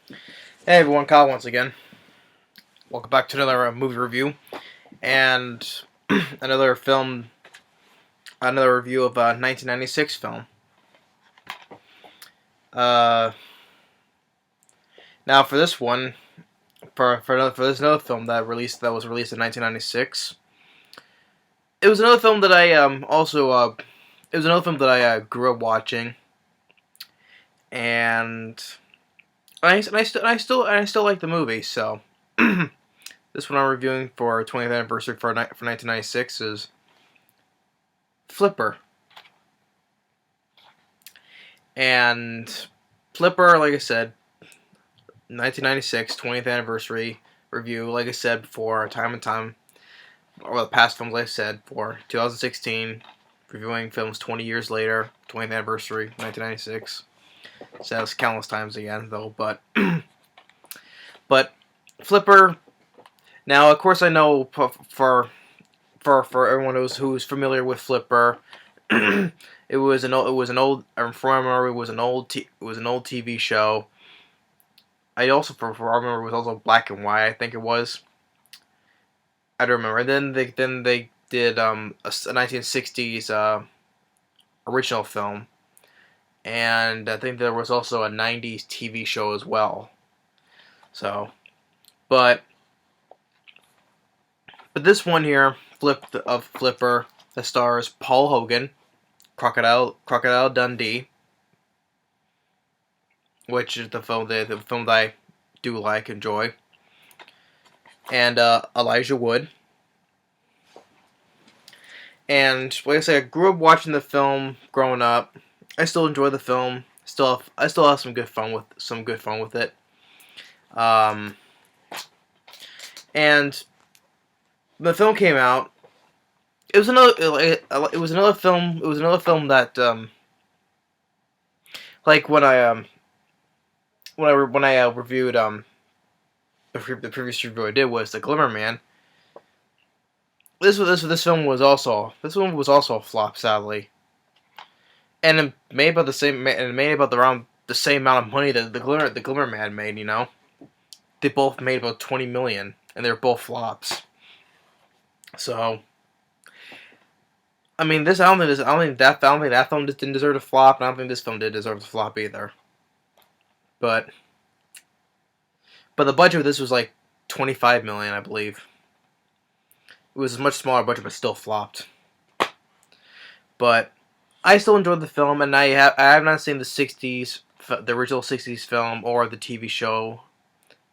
Hey everyone, Kyle once again. Welcome back to another movie review and another film, another review of a 1996 film. Uh, Now for this one, for this another film that was released in 1996. It was another film that I it was another film that I grew up watching, and I still like the movie. So this one I'm reviewing for 20th anniversary for 1996 is Flipper. And Flipper, like I said, 1996, 20th anniversary review. Like I said before, time and time, or the past films I said for 2016, reviewing films 20 years later, 20th anniversary, 1996. Said this countless times again, though, but Flipper. Now, of course, I know for everyone who's familiar with Flipper, it was an old. From what I remember, it was an old TV show. I also, for I remember, it was also black and white. I think it was. I don't remember. And then they did a 1960s original film, and I think there was also a 90s TV show as well. So, but this one here, Flipper, that stars Paul Hogan, Crocodile Dundee, which is the film that I do enjoy, and Elijah Wood. And like I said, I grew up watching the film growing up. I still enjoy the film. I still have some good fun with it. Um, and the film came out. It was another film. It was another film that like when I reviewed the previous review I did was the Glimmer Man. This film was also a flop, sadly, and it made about around the same amount of money that the Glimmer Man made. You know, they both made about 20 million, and they're both flops. So, I mean, I don't think that film just didn't deserve to flop, and I don't think this film did deserve to flop either. But the budget of this was like 25 million, I believe. It was a much smaller budget, but still flopped. But I still enjoyed the film, and I have not seen the original '60s film or the TV show.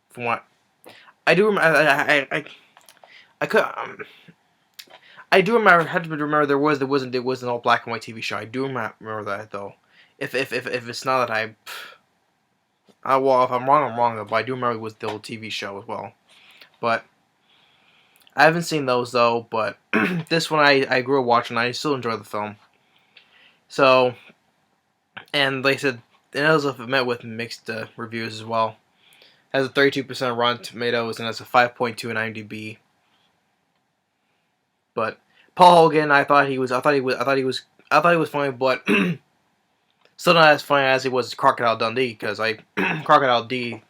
From what I do remember, I could I do remember. I had to remember there was an old black and white TV show. I do remember that though. If it's not that well, if I'm wrong, I'm wrong. But I do remember it was the old TV show as well. But I haven't seen those though. But this one I grew up watching. I still enjoy the film. So, and like I said, it also met with mixed reviews as well. It has a 32% Rotten Tomatoes and has a 5.2 in IMDb. But Paul Hogan, I thought he was funny, but still not as funny as he was Crocodile Dundee, because Crocodile D,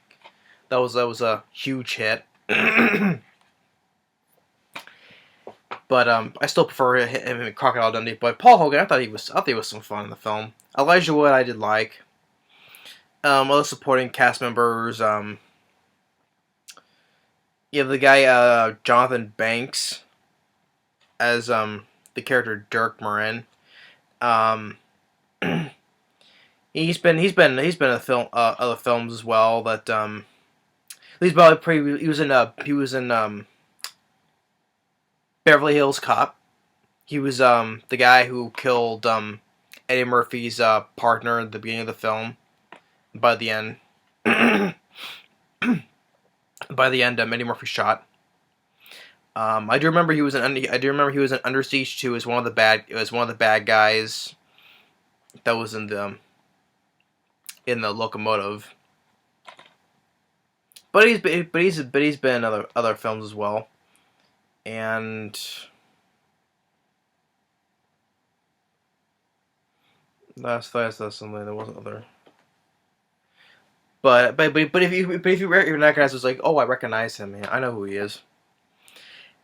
that was a huge hit. But I still prefer him in Crocodile Dundee. But Paul Hogan, I thought he was some fun in the film. Elijah Wood, I did like. Other supporting cast members, you have the guy Jonathan Banks as the character Dirk Morin. Um, he's been in other films as well. That he was in Beverly Hills Cop. He was the guy who killed Eddie Murphy's partner at the beginning of the film. By the end, Eddie Murphy shot. I do remember he was in Under Siege 2 as one of the bad guys that was in the locomotive. But he's been in other films as well, and that's something. There wasn't other. But if you recognize, it's like, oh, I recognize him, man. I know who he is.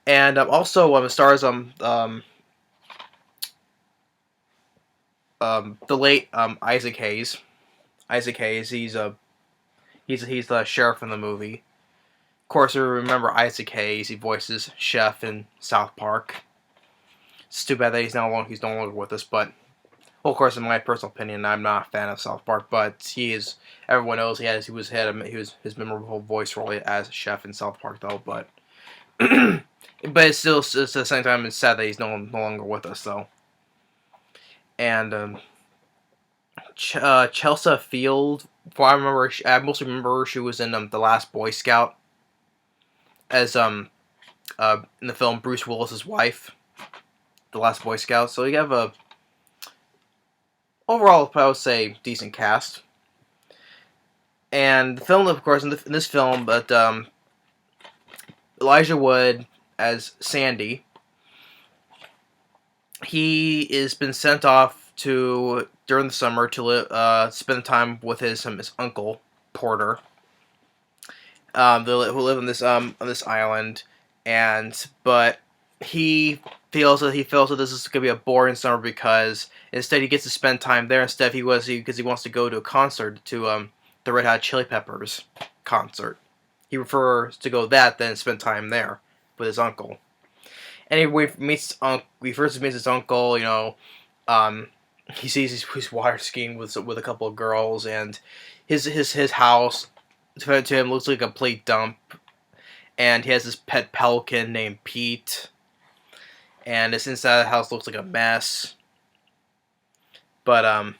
And also, it stars the late Isaac Hayes. Isaac Hayes. He's the sheriff in the movie. Of course, you remember Isaac Hayes. He voices Chef in South Park. It's too bad that he's no longer with us. But well, of course, in my personal opinion, I'm not a fan of South Park. But he is. Everyone knows he was his memorable voice role as Chef in South Park, though. But but it's at the same time it's sad that he's no longer with us, though. And Chelsea Field. For I mostly remember she was in The Last Boy Scout as in the film Bruce Willis's wife, The Last Boy Scout. So you have a overall, I would say, decent cast. And the film, of course, in this film, but Elijah Wood as Sandy. He has been sent off during the summer to spend time with his uncle Porter. Who live on this island, but he feels that this is going to be a boring summer because instead he gets to spend time there. Instead, because he wants to go to a concert to the Red Hot Chili Peppers concert. He prefers to go that than spend time there with his uncle. Anyway, he first meets his uncle. He sees he's water skiing with a couple of girls, and his house to him looks like a complete dump. And he has this pet pelican named Pete, and his inside of the house looks like a mess. But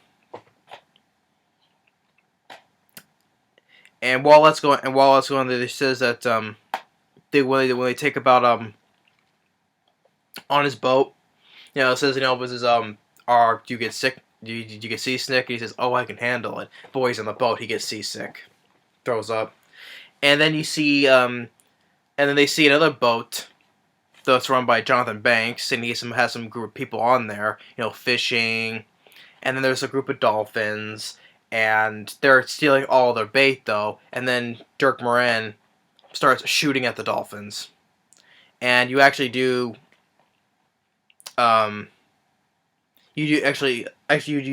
while that's going, it says that when they take about on his boat, it says was his do you get sick? Do you get seasick? And he says, oh, I can handle it. Boys on the boat, he gets seasick, throws up, and then you see and then they see another boat that's run by Jonathan Banks, and he has some group of people on there, fishing, and then there's a group of dolphins, and they're stealing all their bait though, and then Dirk Moran starts shooting at the dolphins, and you actually do you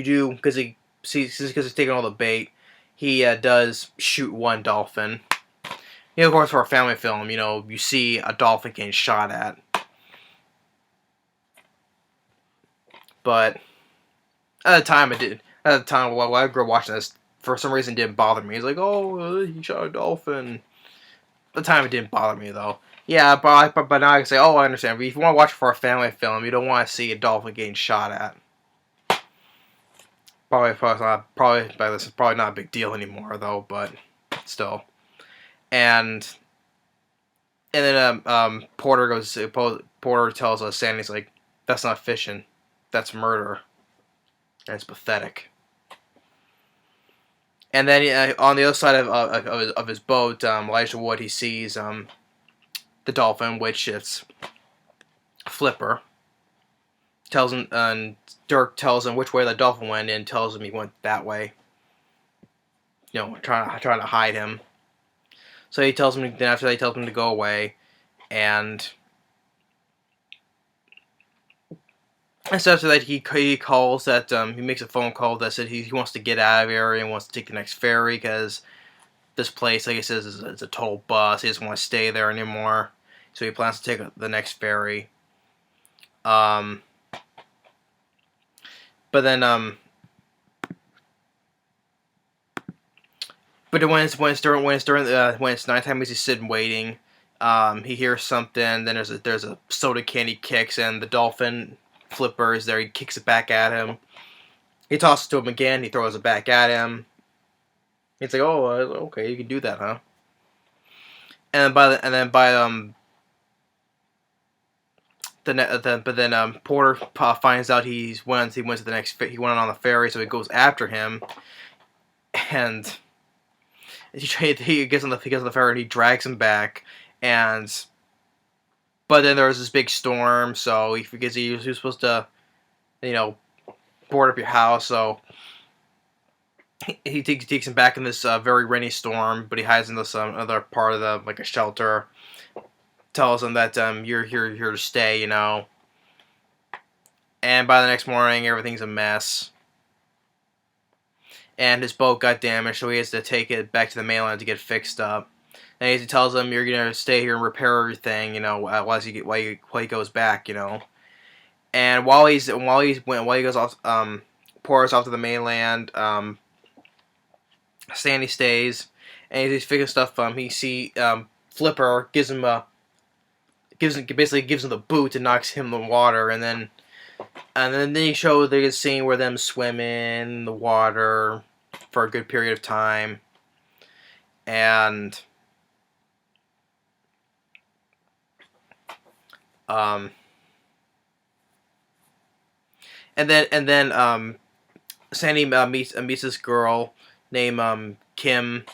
do because he's taking all the bait, he does shoot one dolphin. Of course, for a family film, you see a dolphin getting shot at. But at the time, while I grew up watching this, for some reason, it didn't bother me. It's like, oh, he shot a dolphin. At the time, it didn't bother me, though. Yeah, but now I can say, oh, I understand. But if you want to watch it for a family film, you don't want to see a dolphin getting shot at. This is probably not a big deal anymore, though, but still. And then Porter tells us, Sandy's like, that's not fishing, that's murder, and it's pathetic. And then on the other side of his boat, Elijah Wood, he sees the dolphin, which is Flipper. And Dirk tells him which way the dolphin went, and tells him he went that way. Trying to hide him. So he tells him. Then after that, he tells him to go away, and so after that, he calls that he makes a phone call that said he wants to get out of here and wants to take the next ferry because this place, like he says, is a total bust. He doesn't want to stay there anymore, so he plans to take the next ferry. But then But when it's nighttime, he's just sitting waiting. He hears something. Then there's a soda can he kicks, and the dolphin Flipper is there. He kicks it back at him. He tosses it to him again. He throws it back at him. He's like, "Oh, okay, you can do that, huh?" And then Porter finds out he went to the next. He went on the ferry, so he goes after him, and he gets on the ferry and he drags him back, but then there was this big storm, so because he was supposed to, board up your house, so he takes him back in this very rainy storm, but he hides in this other part of the like a shelter. Tells him that you're here to stay, you know. And by the next morning, everything's a mess. And his boat got damaged, so he has to take it back to the mainland to get fixed up. And he tells him, "You're gonna stay here and repair everything, you know, while he goes back, you know." And while he goes off, pours off to the mainland, Sandy stays, and he's fixing stuff. Flipper basically gives him the boot and knocks him in the water, and then they show the scene where them swimming in the water for a good period of time, and um, and then Sandy meets this girl named Kim,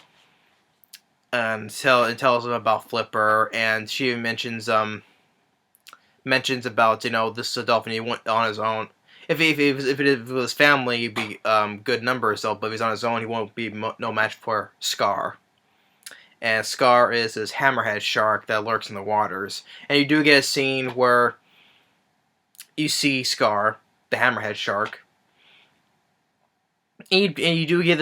and tells him about Flipper, and she mentions about, you know, this dolphin he went on his own. If it was family, he'd be good numbers, so, but if he's on his own, he won't be no match for Scar. And Scar is this hammerhead shark that lurks in the waters. And you do get a scene where you see Scar, the hammerhead shark, and you do get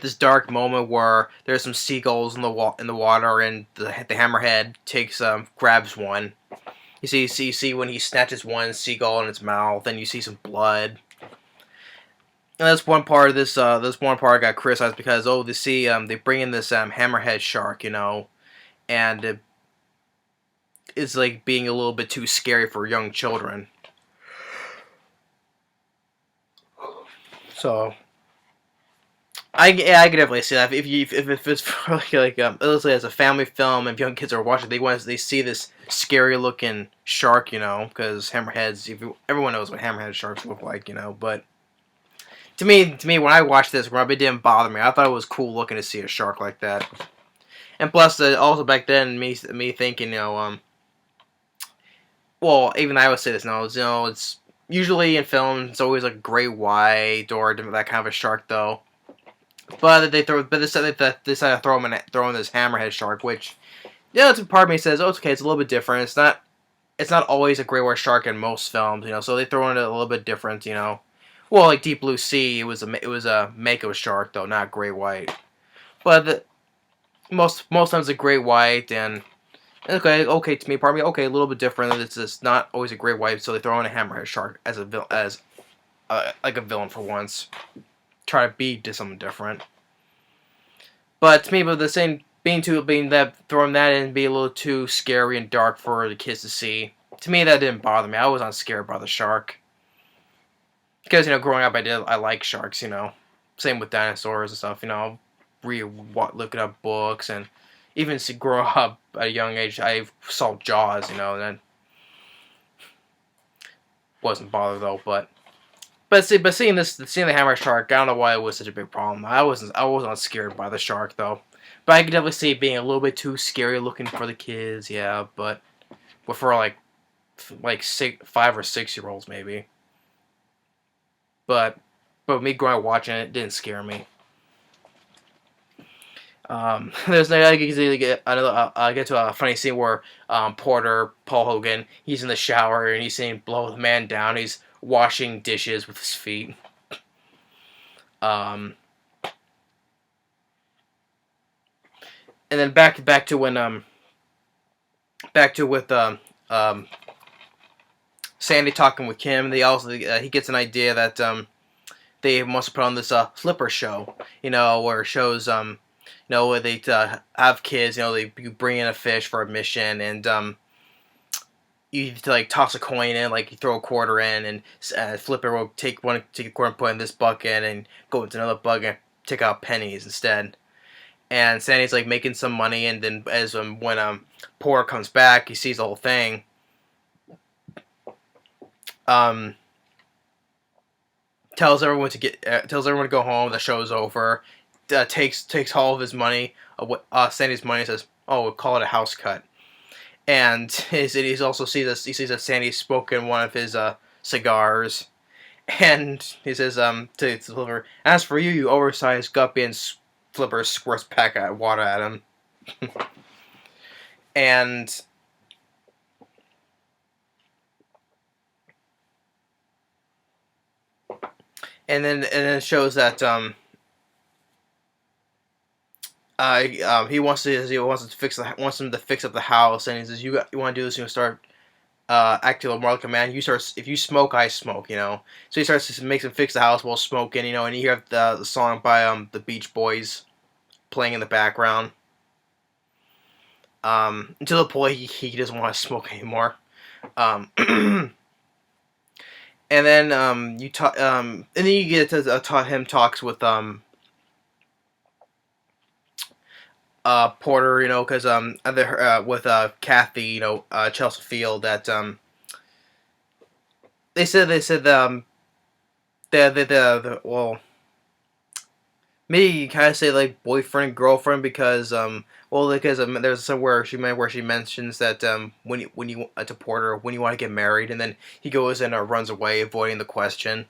this dark moment where there's some seagulls in the water, and the hammerhead grabs one. You see when he snatches one seagull in its mouth, and you see some blood. And that's one part of this one part got criticized because they bring in this hammerhead shark, you know, and it's like being a little bit too scary for young children. So I can definitely see that if it's for let's say as a family film, if young kids are watching, they see this scary looking shark, you know, because hammerheads. Everyone knows what hammerhead sharks look like, you know. But to me, when I watched this, it didn't bother me. I thought it was cool looking to see a shark like that. And plus, also back then, me thinking, you know, well, even I would say this now, you know, it's usually in films, it's always like gray white or that kind of a shark, though. But they decided to throw in this hammerhead shark, which, yeah, it's a part of me says, oh, it's okay, it's a little bit different. It's not always a gray white shark in most films, you know. So they throw in it a little bit different, you know. Well, like Deep Blue Sea, it was a mako shark though, not gray white. But most times a gray white, and okay to me, part of me, okay, a little bit different. It's just not always a gray white, so they throw in a hammerhead shark as like a villain for once. Try to be something different. But to me, but the same being that throwing that in be a little too scary and dark for the kids to see. To me, that didn't bother me. I was not scared by the shark because, you know, growing up, I like sharks. You know, same with dinosaurs and stuff. You know, looking up books, and even growing up at a young age, I saw Jaws. You know, and then wasn't bothered though, but. Seeing the hammer shark, I don't know why it was such a big problem. I wasn't scared by the shark though, but I could definitely see it being a little bit too scary looking for the kids. Yeah, but for like 5 or 6 year olds maybe. But me growing up watching it didn't scare me. I get to a funny scene where Paul Hogan, he's in the shower and he's saying blow the man down. He's washing dishes with his feet. And then back to when Sandy talking with Kim. They also he gets an idea that they must put on this Flipper show, you know, where it shows you know, where they have kids, you know, you bring in a fish for a mission, and you have to like toss a coin in, like you throw a quarter in, and Flipper will take a quarter and put in this bucket, and go into another bucket and take out pennies instead. And Sandy's like making some money, and then when Porter comes back, he sees the whole thing. Tells everyone to go home. The show's over. Takes all of his money, Sandy's money, and says, "Oh, we'll call it a house cut." And he also sees that Sandy smoked one of his cigars, And he says to Flipper, "As for you, you oversized guppy," and Flipper squirts back at water at him. and then it shows that he wants to wants him to fix up the house, and he says, you want to do this, you start acting more like a man. You start, if you smoke, I smoke, you know. So he starts to make him fix the house while smoking, you know, and you hear the song by the Beach Boys playing in the background. Until the point he doesn't want to smoke anymore. And then and then you get to him talks with Porter, you know, because with Kathy, you know, Chelsea Field, that they said the well, maybe you kind of say like boyfriend girlfriend, because there's somewhere where she mentions that when you to Porter, when you want to get married, and then he goes and runs away, avoiding the question.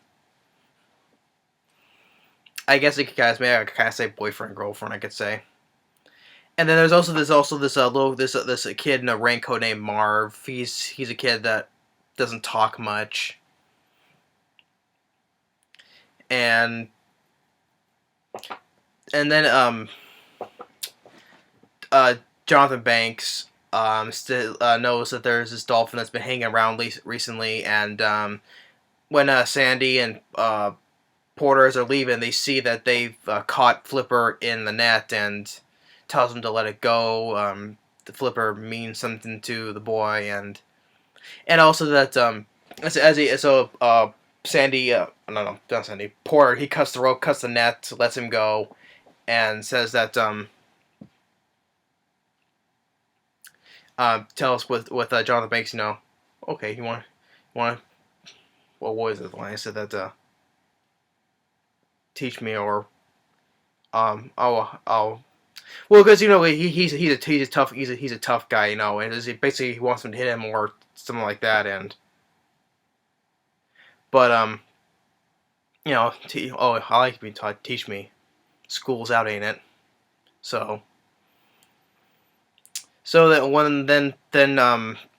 I guess it guys maybe I could kind of say boyfriend girlfriend, I could say. And then there's a kid in a raincoat named Marv. He's a kid that doesn't talk much, and then uh Jonathan Banks still knows that there's this dolphin that's been hanging around recently, and when Sandy and Porters are leaving, they see that they've caught Flipper in the net, and tells him to let it go. The Flipper means something to the boy, and also that as he so Sandy no, not Sandy, Porter, he cuts the rope, cuts the net, lets him go, and says that tells with Jonathan Banks, you know, okay, you want what was it the line? I said that teach me, or I'll well, because you know he's a tough guy, you know, and basically he wants him to hit him or something like that, and but you know, I like to be taught. Teach me. School's out, ain't it? So that when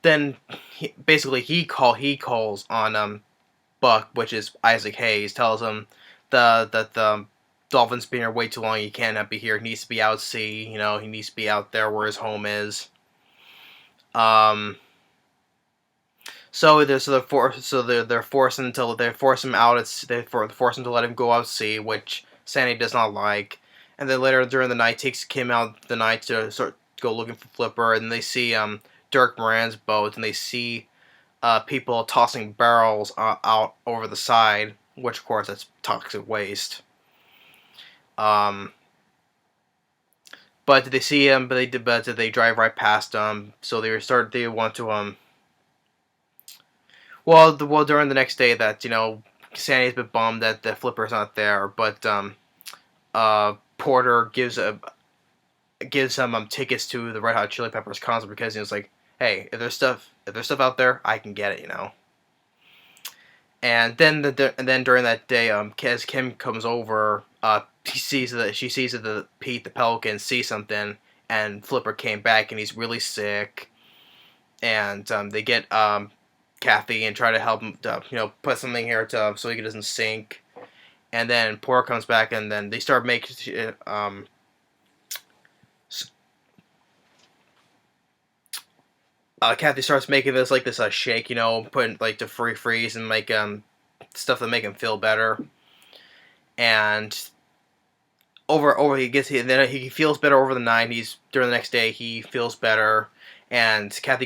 then basically he calls on Buck, which is Isaac Hayes, tells him the Dolphins been here way too long. He cannot be here. He needs to be out at sea. You know, he needs to be out there where his home is. So they're forcing him out. They force him to let him go out at sea, which Sandy does not like. And then later during the night, takes Kim out the night to go looking for Flipper, and they see Dirk Moran's boat, and they see people tossing barrels out over the side, which of course that's toxic waste. But they see him, but they drive right past him. So they want to during the next day, that, you know, Sandy's been bummed that the Flipper's not there, but Porter gives him tickets to the Red Hot Chili Peppers concert, because he was like, hey, if there's stuff out there, I can get it, you know. And then during that day, as Kim comes over, she sees that Pete the Pelican sees something, and Flipper came back, and he's really sick, and they get Kathy and try to help him to, you know, put something here to so he doesn't sink. And then Porter comes back, and then they start making Kathy starts making this shake, you know, putting like to freeze and make stuff to make him feel better. And then he feels better over the night. During the next day he feels better, and Kathy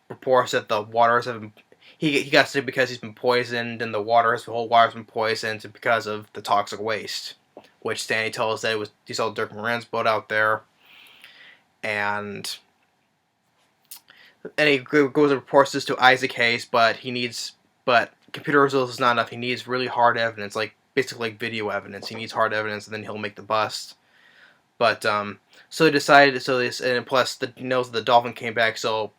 reports that the waters have been, he got sick because he's been poisoned, and the whole water's been poisoned because of the toxic waste, which Stanley tells us that he saw Dirk Moran's boat out there, and he goes and reports this to Isaac Hayes, but computer results is not enough. He needs really hard evidence, like basically like video evidence. He needs hard evidence, and then he'll make the bust. But so they decided. And plus he knows the dolphin came back, so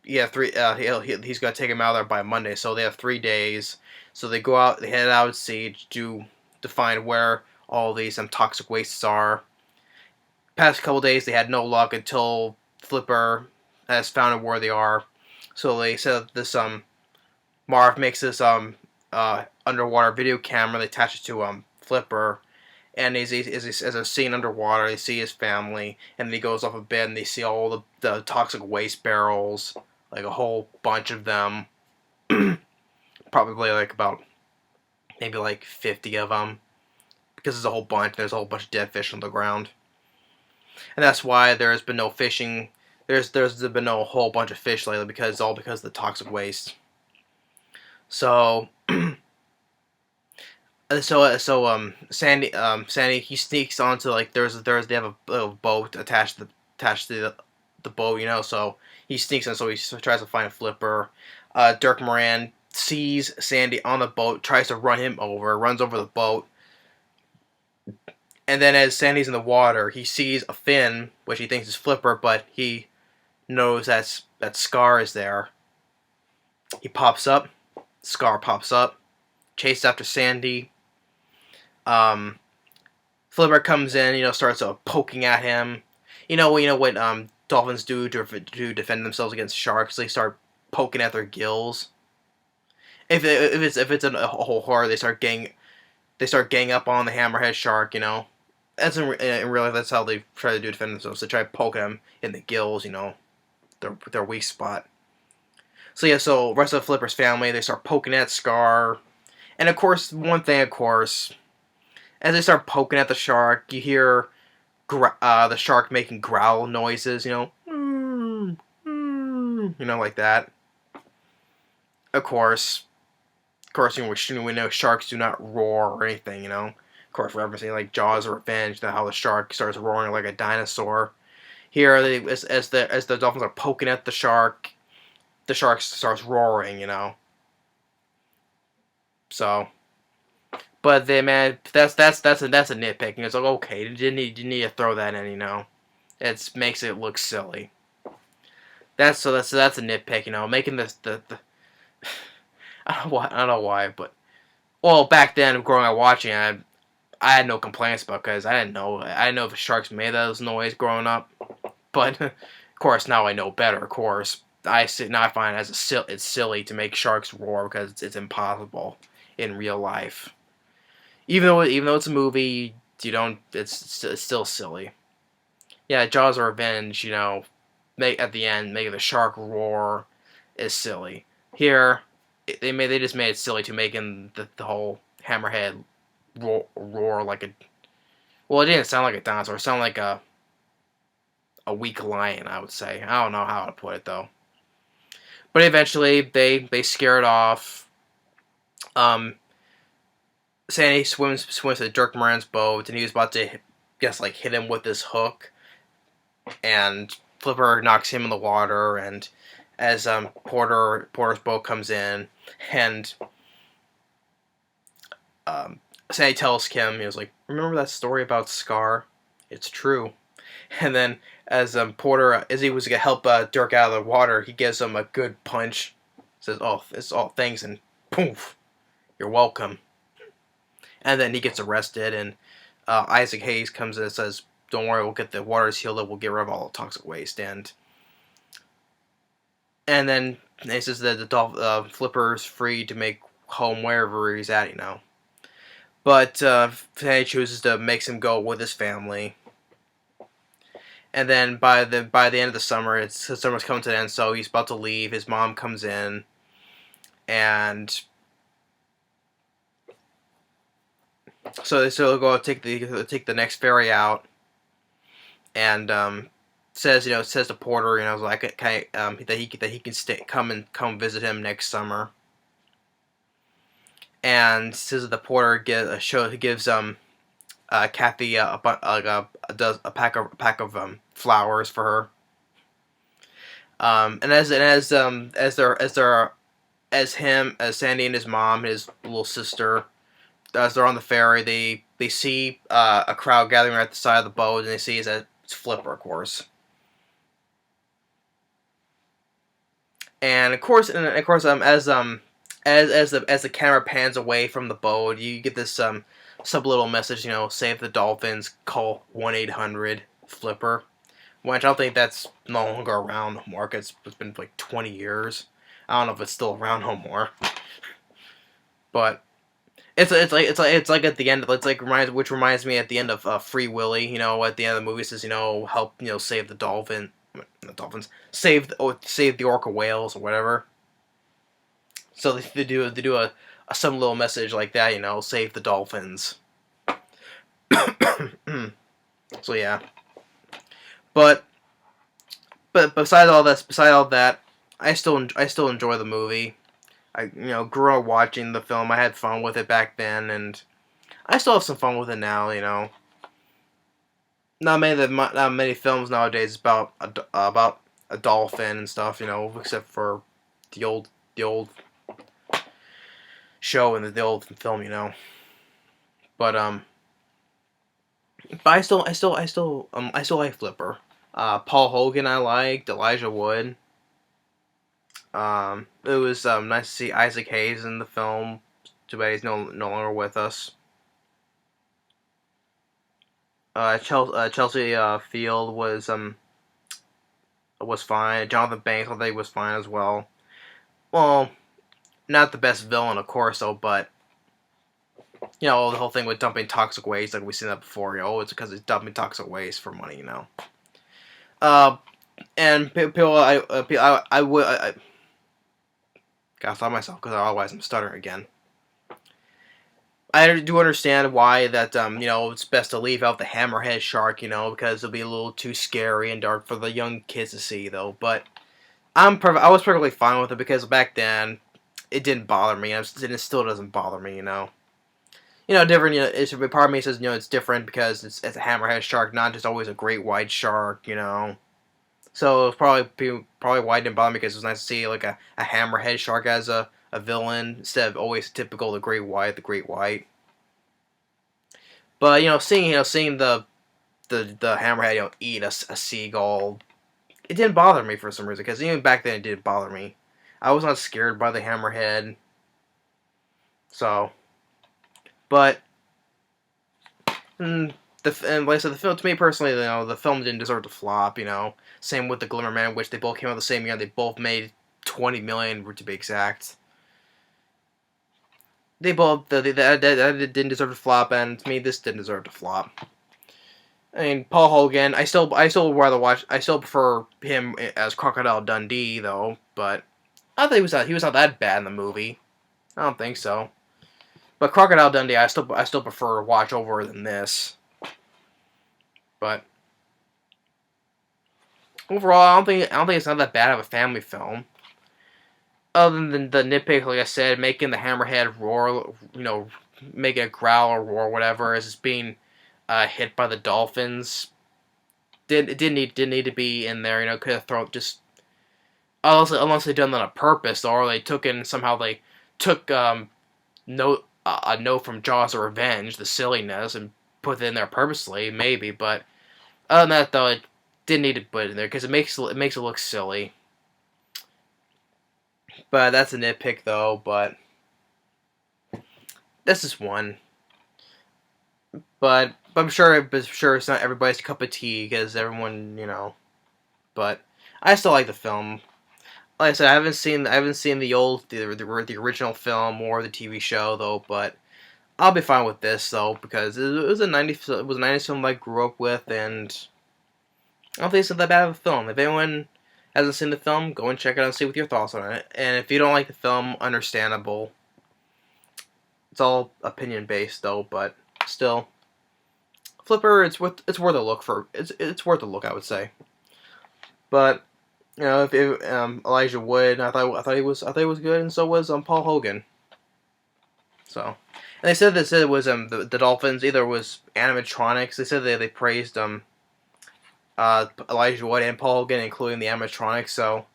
yeah, three. He's gonna take him out of there by Monday, so they have 3 days. So they go out, they head out at sea to find where all these toxic wastes are. Past couple days, they had no luck until Flipper has found out where they are. So they set up this Marv makes this underwater video camera. They attach it to Flipper, and as they're seeing underwater, they see his family, and then he goes off a bed, and they see all the toxic waste barrels, like a whole bunch of them, probably like about maybe like 50 of them, because there's a whole bunch. There's a whole bunch of dead fish on the ground, and that's why there's been no fishing. There's been no whole bunch of fish lately because it's all because of the toxic waste. So Sandy he sneaks onto like they have a little boat attached to the boat, so he sneaks in, so he tries to find a Flipper. Dirk Moran sees Sandy on the boat, tries to runs over the boat, and then as Sandy's in the water, he sees a fin, which he thinks is Flipper, but he knows that Scar is there. He pops up, Scar pops up, chases after Sandy. Flipper comes in, starts poking at him. You know what dolphins do to defend themselves against sharks? They start poking at their gills. If it's a whole horror, they start gang up on the hammerhead shark. That's in real life. That's how they try to defend themselves. They try to poke them in the gills. Their weak spot. So rest of Flipper's family, they start poking at Scar, and of course, as they start poking at the shark, you hear the shark making growl noises, like that. Of course, we know sharks do not roar or anything, Of course, referencing like Jaws of Revenge, how the shark starts roaring like a dinosaur. Here, as the dolphins are poking at the shark starts roaring, So. But that's a nitpicking. It's like, okay, you need to throw that in, It makes it look silly. That's a nitpick, making the I don't know why, but back then growing up watching, I had no complaints about because I didn't know if the sharks made those noise growing up, but of course now I know better. Of course, I find it's silly to make sharks roar because it's impossible in real life. Even though it's a movie, it's still silly. Yeah, Jaws of Revenge, at the end, making the shark roar is silly. Here, they just made it silly to making the whole hammerhead roar like a. Well, it didn't sound like a dinosaur. It sounded like a weak lion, I would say. I don't know how to put it though. But eventually, they scare it off. Sandy swims to Dirk Moran's boat, and he was about to, hit him with his hook, and Flipper knocks him in the water. And as Porter's boat comes in, and Sandy tells Kim, he was like, "Remember that story about Scar? It's true." And then as Porter, as he was gonna help Dirk out of the water, he gives him a good punch. Says, "Oh, it's all thanks," and poof, "You're welcome." And then he gets arrested, and Isaac Hayes comes in and says, "Don't worry, we'll get the waters healed up. We'll get rid of all the toxic waste." And then he says that the Flipper's free to make home wherever he's at, But Fanny chooses to make him go with his family. And then by the end of the summer, summer's coming to an end, so he's about to leave. His mom comes in, and so they'll go take the next ferry out, and says to Porter, like that he can come visit him next summer, and says that the Porter gives Kathy a pack of flowers for her, and as Sandy and his mom, his little sister, as they're on the ferry, they see a crowd gathering at the side of the boat, and they see it's Flipper, of course. And of course, as the camera pans away from the boat, you get this subliminal message. Save the dolphins. Call 1-800-FLIPPER. Which I don't think that's no longer around no more. It's been like 20 years. I don't know if it's still around no more. But it's like at the end. It's like reminds me at the end of Free Willy. At the end of the movie, it says help save the save the orca whales or whatever. So they do some little message like that. Save the dolphins. So yeah, but besides all that, I still enjoy the movie. I grew up watching the film. I had fun with it back then, and I still have some fun with it now. Not many films nowadays about a dolphin and stuff. Except for the old show and the old film. But I still like Flipper. Paul Hogan I liked. Elijah Wood. It was nice to see Isaac Hayes in the film. Too bad he's no longer with us. Chelsea Field was fine. Jonathan Banks I think was fine as well. Well, not the best villain, of course, though, but the whole thing with dumping toxic waste, like we've seen that before. It's because he's dumping toxic waste for money. Uh, and people, I would, gotta stop myself because otherwise I'm stuttering again. I do understand why that it's best to leave out the hammerhead shark, because it'll be a little too scary and dark for the young kids to see, though. But I was perfectly fine with it because back then it didn't bother me, and it still doesn't bother me. Different. It's part of me says it's different because it's a hammerhead shark, not just always a great white shark. So it's probably why it didn't bother me because it was nice to see like a hammerhead shark as a villain instead of always typical the great white. But seeing the hammerhead eat a seagull, it didn't bother me for some reason because even back then it didn't bother me. I was not scared by the hammerhead. So, but and like I said, the film to me personally, the film didn't deserve to flop. Same with the Glimmer Man, which they both came out the same year. They both made 20 million to be exact. They both that didn't deserve to flop, and to me, this didn't deserve to flop. I mean, Paul Hogan. I still rather watch. I still prefer him as Crocodile Dundee, though. But I think he was not that bad in the movie. I don't think so. But Crocodile Dundee, I still prefer to watch over than this. But overall, I don't think it's not that bad of a family film. Other than the nitpick, like I said, making the hammerhead roar, making it growl or roar, whatever, as it's being hit by the dolphins. Didn't need to be in there. Could have thrown just unless they done that on purpose, or they took a note from Jaws of Revenge, the silliness, and put it in there purposely, maybe. But other than that, though, it didn't need to put it in there because it makes it look silly. But that's a nitpick, though. But this is one. But I'm sure it's not everybody's cup of tea because everyone, But I still like the film. Like I said, I haven't seen the original film or the TV show though. But I'll be fine with this though because it was a 90s film I grew up with, and I don't think it's not that bad of a film. If anyone hasn't seen the film, go and check it out and see what your thoughts on it. And if you don't like the film, understandable. It's all opinion based though, but still. Flipper, it's worth a look it's worth a look, I would say. But if Elijah Wood, I thought he was good, and so was Paul Hogan. So, and they said it was the Dolphins either was animatronics. They said they praised Elijah Wood and Paul Hogan, including the animatronics. So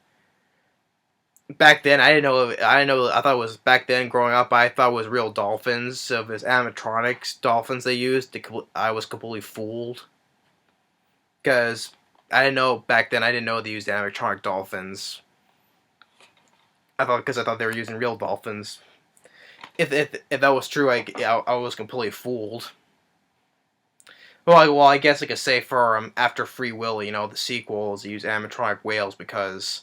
back then, I didn't know. I thought it was back then growing up. I thought it was real dolphins. So if it's animatronics dolphins they used, I was completely fooled. Because I didn't know back then. I didn't know they used animatronic dolphins. I thought they were using real dolphins. If that was true, I was completely fooled. Well, I guess I could say for after Free Willy, the sequels, they use animatronic whales because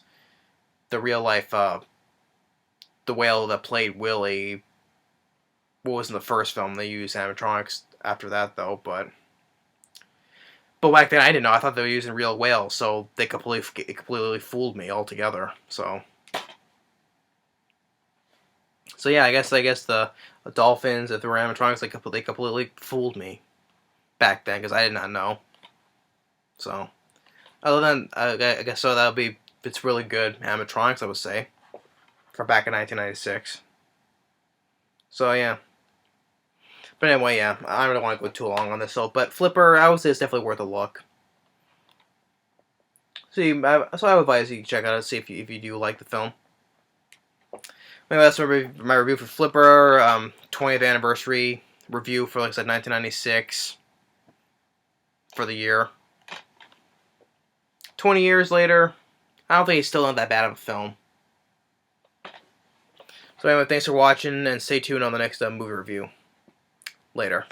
the real life the whale that played Willy, what was in the first film, they used animatronics after that though, but back then I didn't know. I thought they were using real whales, so it completely fooled me altogether. So yeah, I guess the dolphins, if they were animatronics, they completely fooled me back then because I did not know. So other than I guess so that'll be it's really good animatronics, I would say, for back in 1996. So yeah. But anyway, yeah, I don't want to go too long on this. But Flipper, I would say it's definitely worth a look. So I would advise you check out it, see if you do like the film. Anyway, that's my review for Flipper, 20th anniversary review for, like I said, 1996 for the year. 20 years later, I don't think it's still not that bad of a film. So anyway, thanks for watching, and stay tuned on the next movie review. Later.